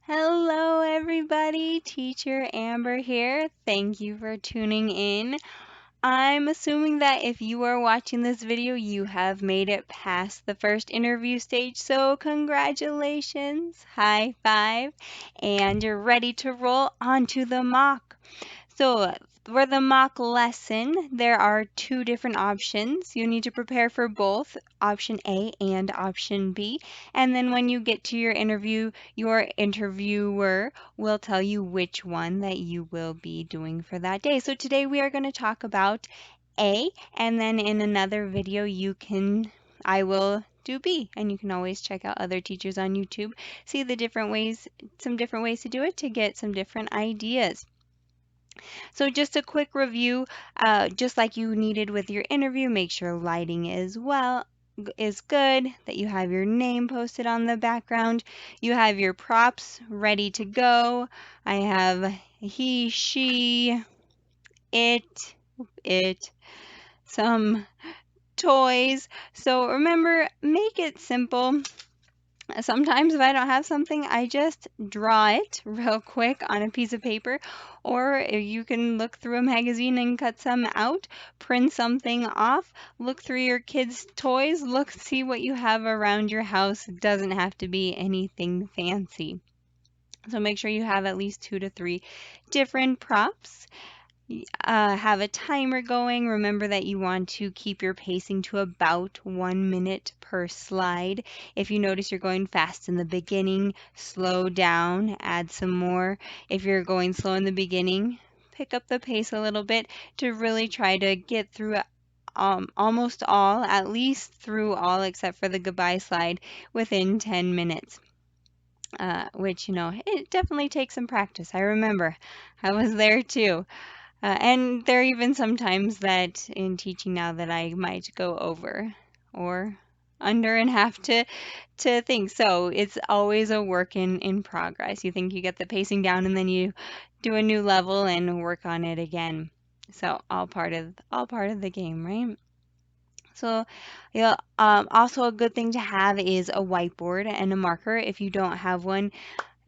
Hello, everybody. Teacher Amber here. Thank you for tuning in. I'm assuming that if you are watching this video, you have made it past the first interview stage, so congratulations, high five, and you're ready to roll onto the mock. So, for the mock lesson, there are two different options. You need to prepare for both option A and option B. And then when you get to your interview, your interviewer will tell you which one that you will be doing for that day. So today we are going to talk about A, and then in another video I will do B, and you can always check out other teachers on YouTube, see the different ways, some different ways to do it to get some different ideas. So just a quick review, just like you needed with your interview, make sure lighting is good, that you have your name posted on the background, you have your props ready to go. I have he, she, it, some toys. So remember, make it simple. Sometimes if I don't have something, I just draw it real quick on a piece of paper, or you can look through a magazine and cut some out, print something off, look through your kids' toys, see what you have around your house. It doesn't have to be anything fancy. So make sure you have at least 2 to 3 different props. Have a timer going. Remember that you want to keep your pacing to about 1 minute per slide. If you notice you're going fast in the beginning, slow down, add some more. If you're going slow in the beginning, pick up the pace a little bit to really try to get through almost all, at least through all except for the goodbye slide, within 10 minutes. Which, it definitely takes some practice. I remember I was there too. And there are even some times that in teaching now that I might go over or under and have to think. So it's always a work in progress. You think you get the pacing down and then you do a new level and work on it again. So all part of the game, right? So, yeah, also a good thing to have is a whiteboard and a marker. If you don't have one,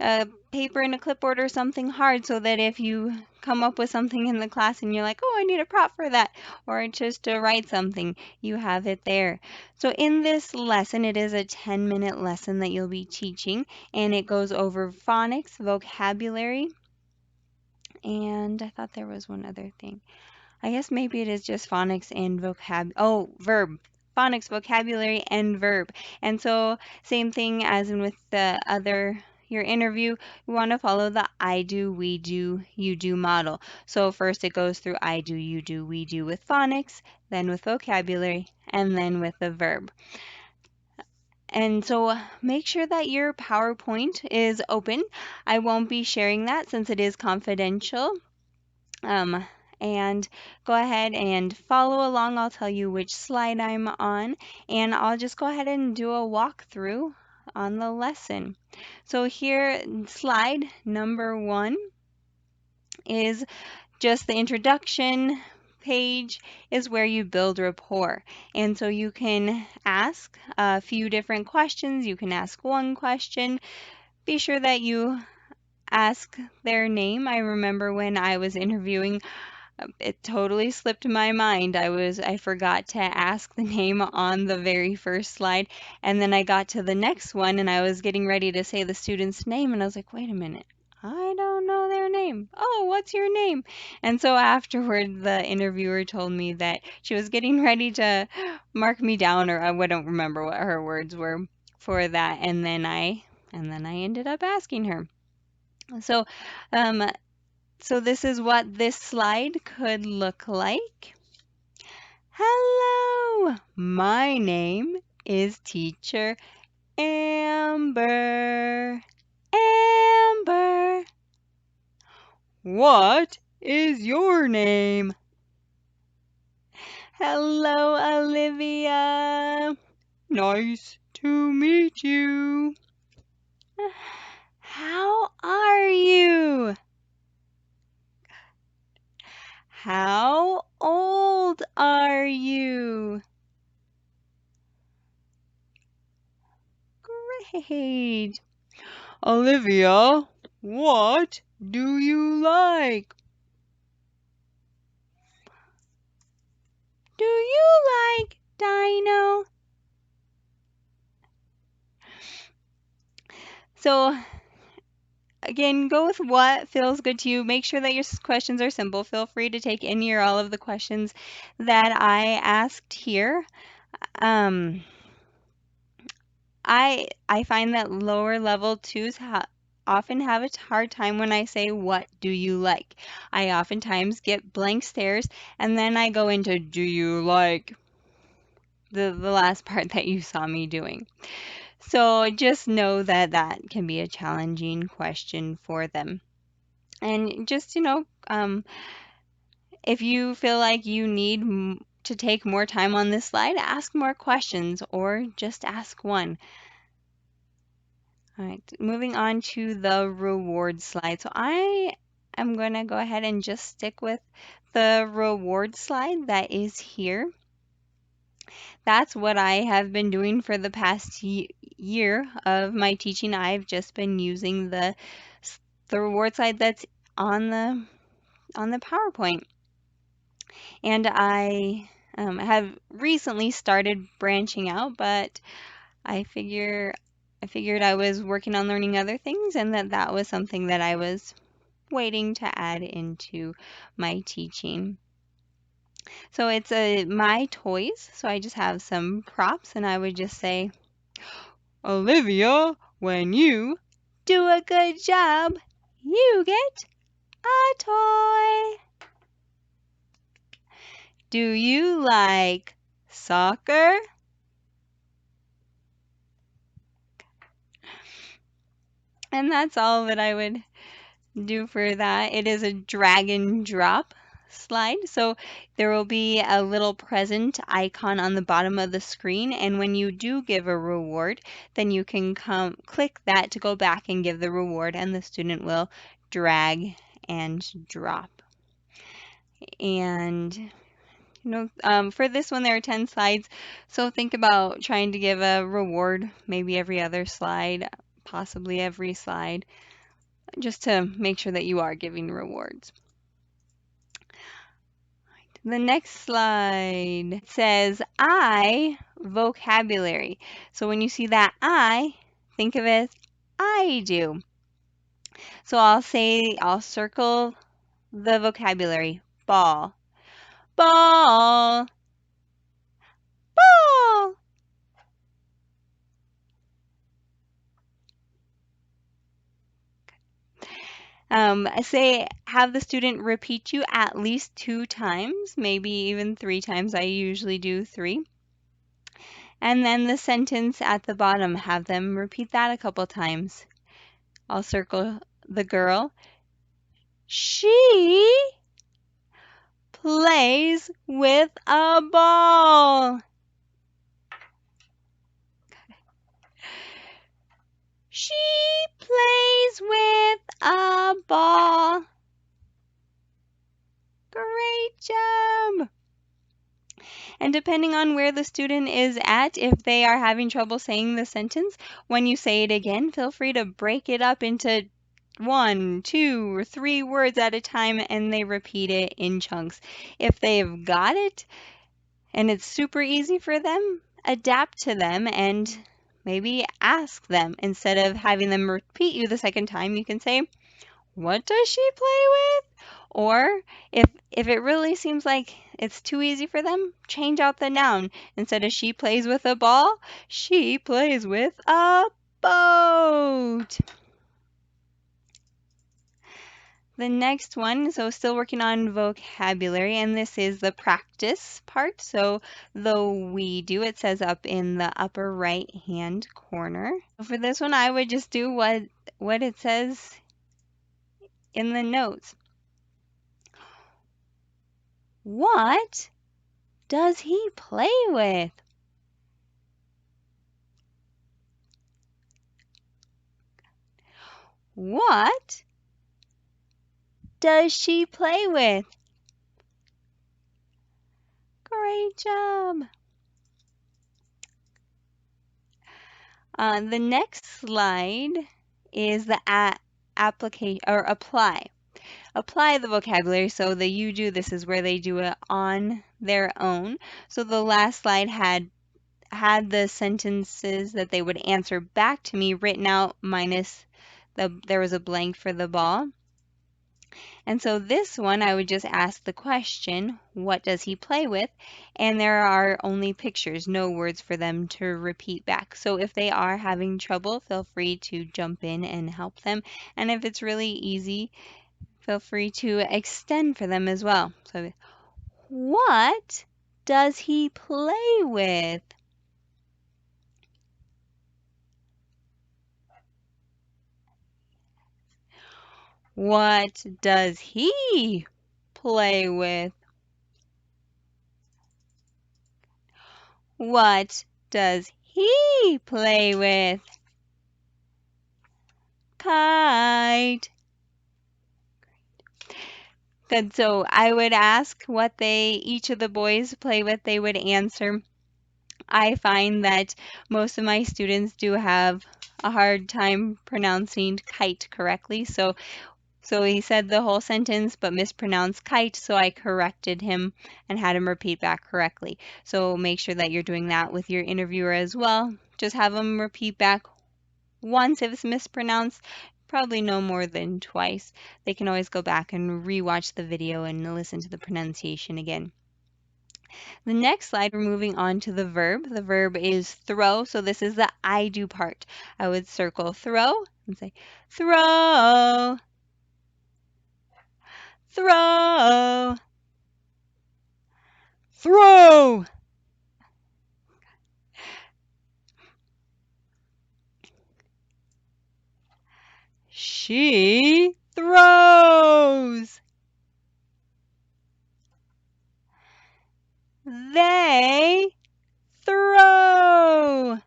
a paper and a clipboard or something hard, so that if you come up with something in the class and you're like, oh, I need a prop for that, or just to write something, you have it there. So in this lesson, it is a 10-minute lesson that you'll be teaching, and it goes over phonics, vocabulary, and I thought there was one other thing. I guess maybe it is just phonics and verb. Phonics, vocabulary, and verb. And so same thing as in with your interview, you want to follow the I do, we do, you do model. So first it goes through I do, you do, we do with phonics, then with vocabulary, and then with the verb. And so make sure that your PowerPoint is open. I won't be sharing that since it is confidential. Um, and go ahead and follow along. I'll tell you which slide I'm on, and I'll just go ahead and do a walkthrough on the lesson. So here, slide number 1 is just the introduction page, is where you build rapport. And so you can ask a few different questions. You can ask one question. Be sure that you ask their name. I remember when I was interviewing, it totally slipped my mind. I forgot to ask the name on the very first slide, and then I got to the next one and I was getting ready to say the student's name and I was like, "Wait a minute. I don't know their name. Oh, what's your name?" And so afterward, the interviewer told me that she was getting ready to mark me down, or I don't remember what her words were for that, and then I ended up asking her. So, um, so this is what this slide could look like. Hello, my name is Teacher Amber. Amber. What is your name? Hello, Olivia. Nice to meet you. How are you? How old are you? Great. Olivia, what do you like? Do you like Dino? So again, go with what feels good to you. Make sure that your questions are simple. Feel free to take any or all of the questions that I asked here. Um, I find that lower level twos often have a hard time when I say, "What do you like?" I oftentimes get blank stares, and then I go into, "Do you like?" The last part that you saw me doing. So just know that that can be a challenging question for them. And just, if you feel like you need to take more time on this slide, ask more questions or just ask one. All right, moving on to the reward slide. So I am going to go ahead and just stick with the reward slide that is here. That's what I have been doing for the past year of my teaching. I've just been using the reward slide that's on the PowerPoint. And I have recently started branching out, but I figured I was working on learning other things and that was something that I was waiting to add into my teaching. So it's my toys. So I just have some props and I would just say, Olivia, when you do a good job, you get a toy. Do you like soccer? And that's all that I would do for that. It is a drag and drop slide. So there will be a little present icon on the bottom of the screen. And when you do give a reward, then you can click that to go back and give the reward and the student will drag and drop. And for this one, there are 10 slides. So think about trying to give a reward maybe every other slide, possibly every slide, just to make sure that you are giving rewards. The next slide says I vocabulary. So when you see that I, think of it as I do. So I'll circle the vocabulary. Ball, ball, ball. Have the student repeat you at least 2 times, maybe even 3 times. I usually do 3. And then the sentence at the bottom, have them repeat that a couple times. I'll circle the girl. She plays with a ball. She plays with a ball. Great job. And depending on where the student is at, if they are having trouble saying the sentence, when you say it again, feel free to break it up into 1, 2, or 3 words at a time and they repeat it in chunks. If they've got it and it's super easy for them, adapt to them and maybe ask them. Instead of having them repeat you the second time, you can say, what does she play with? Or if it really seems like it's too easy for them, change out the noun. Instead of she plays with a ball, she plays with a boat. The next one, so still working on vocabulary, and this is the practice part. So the we do, it says up in the upper right hand corner. For this one, I would just do what it says in the notes. What does he play with? What does she play with? Great job. The next slide is the application or apply. Apply the vocabulary. So the you do, this is where they do it on their own. So the last slide had the sentences that they would answer back to me written out minus there was a blank for the ball. And so this one, I would just ask the question, what does he play with? And there are only pictures, no words for them to repeat back. So if they are having trouble, feel free to jump in and help them. And if it's really easy, feel free to extend for them as well. So what does he play with? What does he play with? What does he play with? Kite. Good. So I would ask what each of the boys play with. They would answer. I find that most of my students do have a hard time pronouncing kite correctly. So he said the whole sentence but mispronounced kite, so I corrected him and had him repeat back correctly. So make sure that you're doing that with your interviewer as well. Just have them repeat back once if it's mispronounced, probably no more than twice. They can always go back and rewatch the video and listen to the pronunciation again. The next slide, we're moving on to the verb. The verb is throw, so this is the I do part. I would circle throw and say throw, throw, throw. She throws. They throw.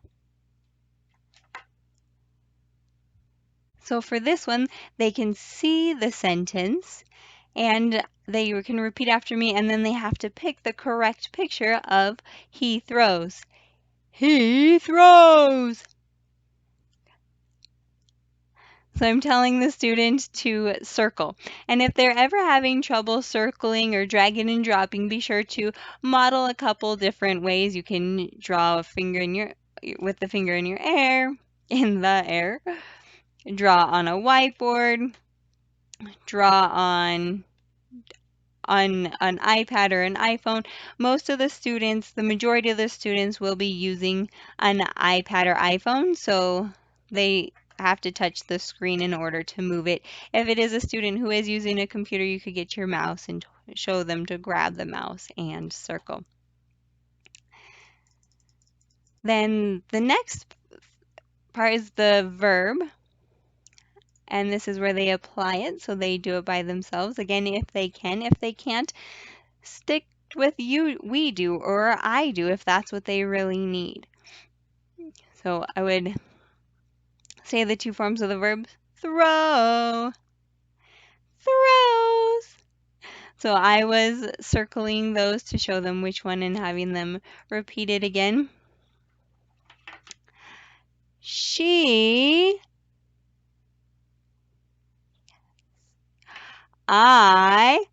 So for this one, they can see the sentence and they can repeat after me, and then they have to pick the correct picture of he throws. He throws. So I'm telling the student to circle. And if they're ever having trouble circling or dragging and dropping, be sure to model a couple different ways. You can draw a finger with the finger in the air, draw on a whiteboard, draw on an iPad or an iPhone. Most of the students, the majority of the students will be using an iPad or iPhone, so they have to touch the screen in order to move it. If it is a student who is using a computer, you could get your mouse and show them to grab the mouse and circle. Then the next part is the verb, and this is where they apply it, so they do it by themselves. Again, if they can. If they can't, stick with we do or I do if that's what they really need. So I would say the two forms of the verb throw, throws. So I was circling those to show them which one and having them repeat it again. She, I,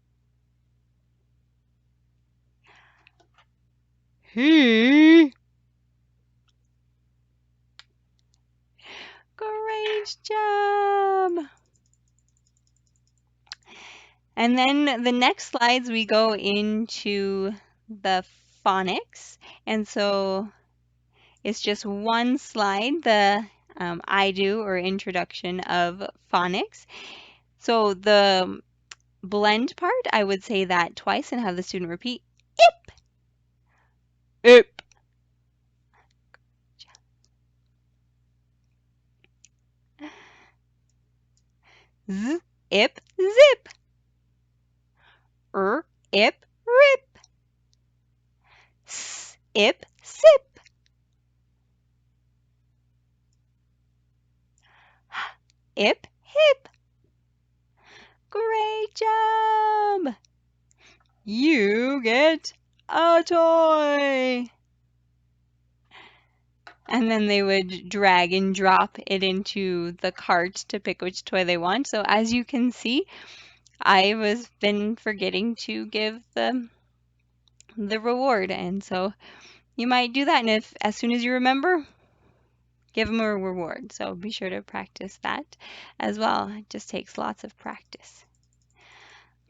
he. Great job. And then the next slides we go into the phonics. And so it's just one slide, the I do or introduction of phonics. So the blend part, I would say that twice and have the student repeat. Ip, ip. Z, ip, zip. Ip, rip. S, ip, sip. Ip, hip. Great job! You get a toy! and then they would drag and drop it into the cart to pick which toy they want. So as you can see, I was been forgetting to give the reward, and so you might do that, and if as soon as you remember, give them a reward. So be sure to practice that as well. It just takes lots of practice.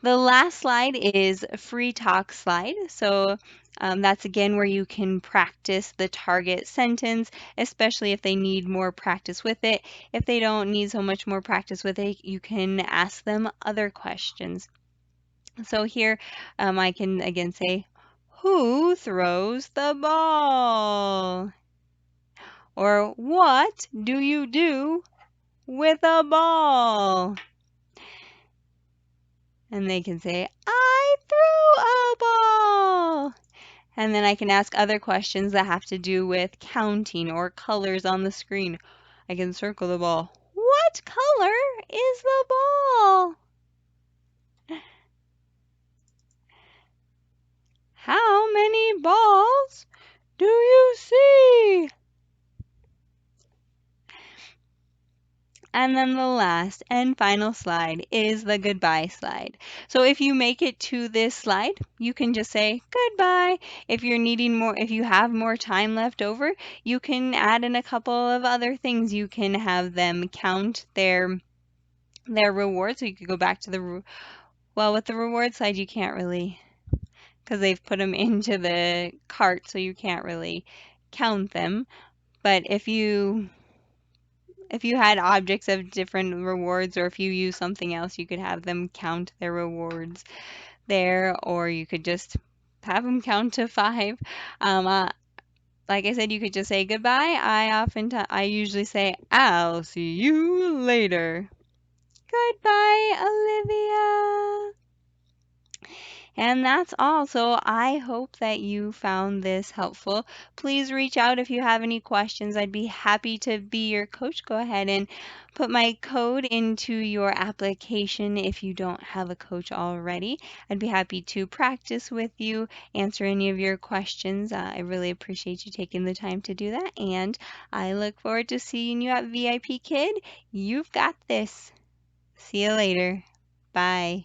The last slide is free talk slide. So that's again where you can practice the target sentence, especially if they need more practice with it. If they don't need so much more practice with it, you can ask them other questions. So here I can again say, who throws the ball? Or what do you do with a ball? And they can say, I threw a ball. And then I can ask other questions that have to do with counting or colors on the screen. I can circle the ball. What color is the ball? How many balls do you see? And then the last and final slide is the goodbye slide. So if you make it to this slide, you can just say goodbye. If you're needing more, if you have more time left over, you can add in a couple of other things. You can have them count their rewards. So you could go back to well, with the reward slide, you can't really, because they've put them into the cart, so you can't really count them. But if you had objects of different rewards, or if you use something else, you could have them count their rewards there, or you could just have them count to 5. Like I said, you could just say goodbye. I usually say, I'll see you later. Goodbye, Olivia. And that's all. So I hope that you found this helpful. Please reach out if you have any questions. I'd be happy to be your coach. Go ahead and put my code into your application if you don't have a coach already. I'd be happy to practice with you, answer any of your questions. I really appreciate you taking the time to do that. And I look forward to seeing you at VIPKid. You've got this. See you later. Bye.